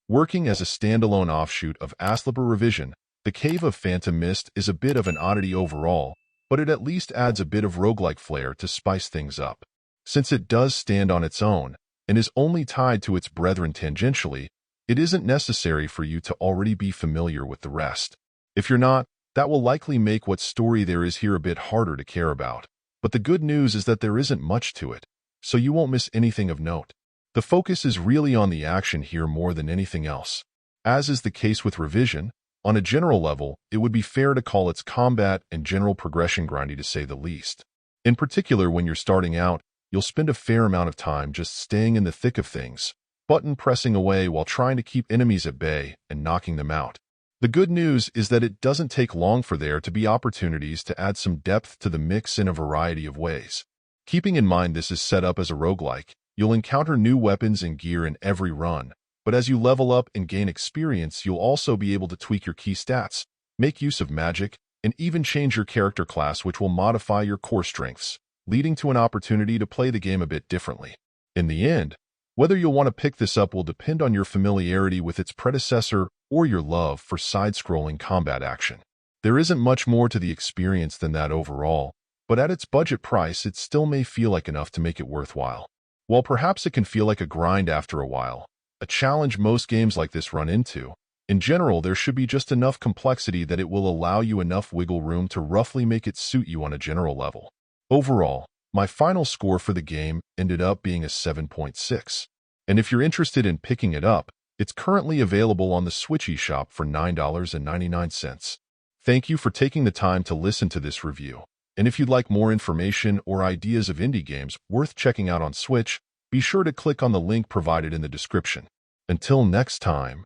Working as a standalone offshoot of ASTLIBRA Revision, the Cave of Phantom Mist is a bit of an oddity overall, but it at least adds a bit of roguelike flair to spice things up. Since it does stand on its own and is only tied to its brethren tangentially, it isn't necessary for you to already be familiar with the rest. If you're not, that will likely make what story there is here a bit harder to care about. But the good news is that there isn't much to it, so you won't miss anything of note. The focus is really on the action here more than anything else. As is the case with Revision, on a general level, it would be fair to call its combat and general progression grindy to say the least. In particular, when you're starting out, you'll spend a fair amount of time just staying in the thick of things, button pressing away while trying to keep enemies at bay and knocking them out. The good news is that it doesn't take long for there to be opportunities to add some depth to the mix in a variety of ways. Keeping in mind this is set up as a roguelike, you'll encounter new weapons and gear in every run, but as you level up and gain experience, you'll also be able to tweak your key stats, make use of magic, and even change your character class, which will modify your core strengths, leading to an opportunity to play the game a bit differently. In the end, whether you'll want to pick this up will depend on your familiarity with its predecessor or your love for side-scrolling combat action. There isn't much more to the experience than that overall, but at its budget price, it still may feel like enough to make it worthwhile. While perhaps it can feel like a grind after a while, a challenge most games like this run into, in general, there should be just enough complexity that it will allow you enough wiggle room to roughly make it suit you on a general level. Overall, my final score for the game ended up being a 7.6. And if you're interested in picking it up, it's currently available on the Switch eShop for $9.99. Thank you for taking the time to listen to this review. And if you'd like more information or ideas of indie games worth checking out on Switch, be sure to click on the link provided in the description. Until next time.